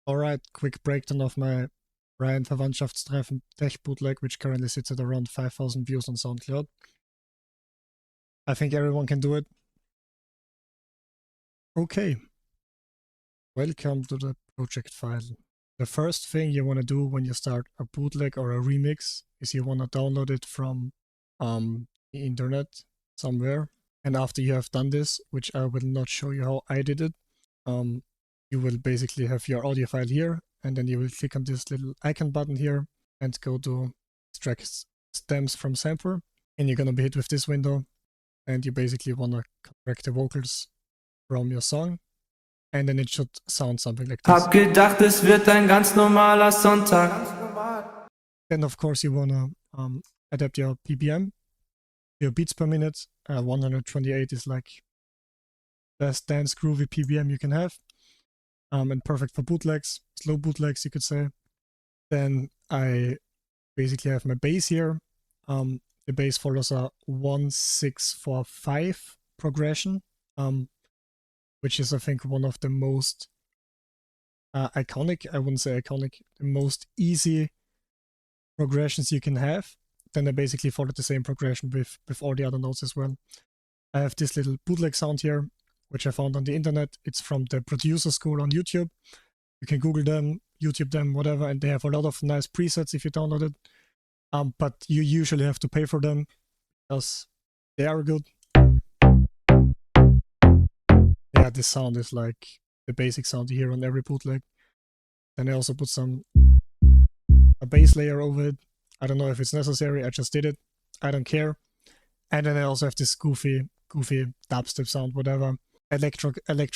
Alright, quick breakdown of my Rian Verwandtschaftstreffen Tech Bootleg, which currently sits at around 5,000 views on SoundCloud. I think everyone can do it. Okay. Welcome to the project file. The first thing you want to do when you start a bootleg or a remix is you want to download it from the internet somewhere. And after you have done this, which I will not show you how I did it, you will basically have your audio file here, and then you will click on this little icon button here and go to extract stems from sampler, and you're gonna be hit with this window, and you basically want to correct the vocals from your song, and then it should sound something like this. Hab gedacht, es wird ein ganz normaler Sonntag. Then of course you want to adapt your BPM, your beats per minute. 128 is like best dance groovy BPM you can have. And perfect for bootlegs, slow bootlegs you could say. Then I basically have my bass here. The bass follows a 1-6-4-5 progression, which is I think one of the most iconic, I wouldn't say iconic, the most easy progressions you can have. Then I basically followed the same progression with all the other notes as well. I have this little bootleg sound here, which I found on the internet. It's from the producer school on YouTube. You can Google them, YouTube them, whatever, and they have a lot of nice presets if you download it. But you usually have to pay for them because they are good. Yeah, this sound is like the basic sound you hear on every bootleg. Then I also put a bass layer over it. I don't know if it's necessary, I just did it. I don't care. And then I also have this goofy dubstep sound, whatever. Electro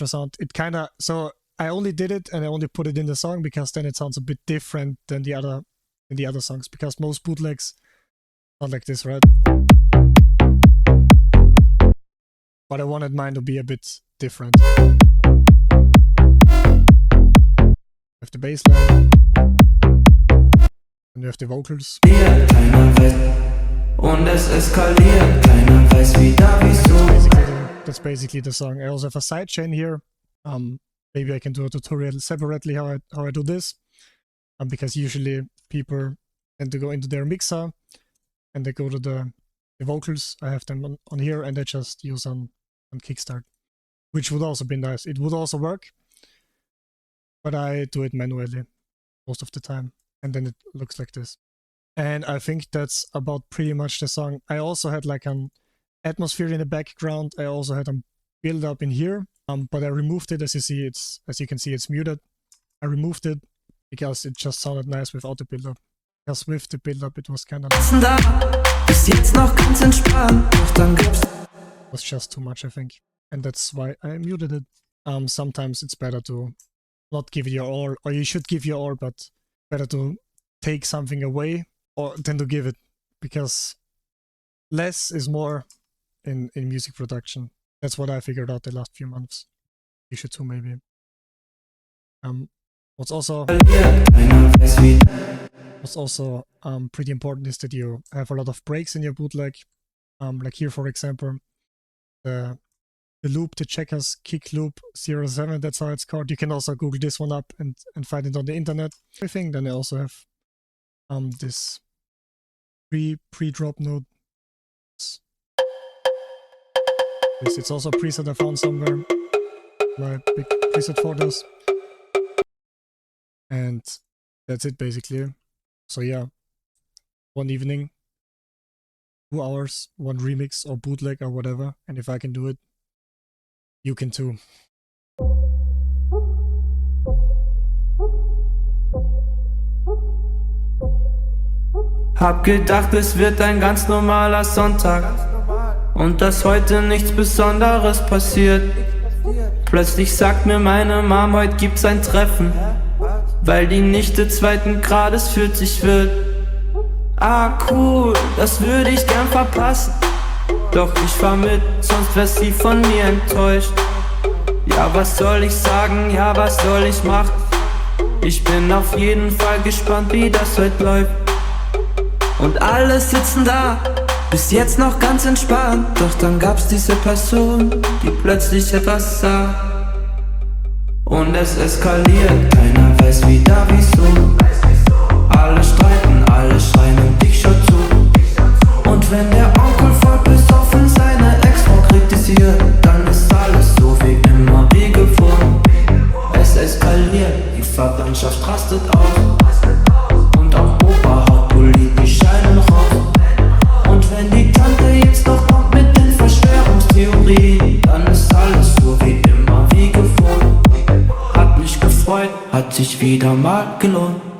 sound. It kind of, so I only did it and I only put it in the song because then it sounds a bit different than the other songs, because most bootlegs sound like this, right? But I wanted mine to be a bit different. With the bass line, and you have the vocals. Und es eskaliert, keiner weiß wieder wieso. That's basically the song. I also have a sidechain here. Maybe I can do a tutorial separately how I do this. Because usually people tend to go into their mixer and they go to the vocals. I have them on here and I just use on Kickstart, which would also be nice. It would also work, but I do it manually most of the time, and then it looks like this. And I think that's about pretty much the song. I also had like an atmosphere in the background. I also had a build up in here, but I removed it. As you can see, it's muted. I removed it because it just sounded nice without the build up. Because with the build up, it was kind of was just too much, I think, and that's why I muted it. Sometimes it's better to not give it your all, or you should give your all, but better to take something away or than to give it, because less is more in music production. That's what I figured out the last few months. You should too, maybe. What's also pretty important is that you have a lot of breaks in your bootleg. Like here, for example, the loop, the checkers kick loop 07, that's how it's called. You can also Google this one up and find it on the internet. Everything. Then I also have this pre-drop node. It's also a preset I found somewhere. My big preset for this. And that's it basically. So yeah, one evening, 2 hours, one remix or bootleg or whatever. And if I can do it, you can too. Hab gedacht, es wird ein ganz normaler Sonntag und dass heute nichts Besonderes passiert. Plötzlich sagt mir meine Mom, heute gibt's ein Treffen, weil die Nichte 2. Grades 40 wird. Ah cool, das würde ich gern verpassen. Doch ich fahr mit, sonst wär sie von mir enttäuscht. Ja, was soll ich sagen, ja, was soll ich machen? Ich bin auf jeden Fall gespannt, wie das heute läuft. Und alle sitzen da, bis jetzt noch ganz entspannt. Doch dann gab's diese Person, die plötzlich etwas sah. Und es eskaliert, keiner weiß wieder wieso. Alle streiten, alle schreien und ich schau zu. Und wenn der Onkel voll besoffen seine Ex-Frau kritisiert, dann ist alles so wie immer wie gewohnt. Es eskaliert, die Verwandtschaft rastet aus. Und auch Opa haut politisch einen raus. Und wenn die Tante jetzt noch kommt mit den Verschwörungstheorien, dann ist alles so wie immer wie gewohnt. Hat mich gefreut, hat sich wieder mal gelohnt.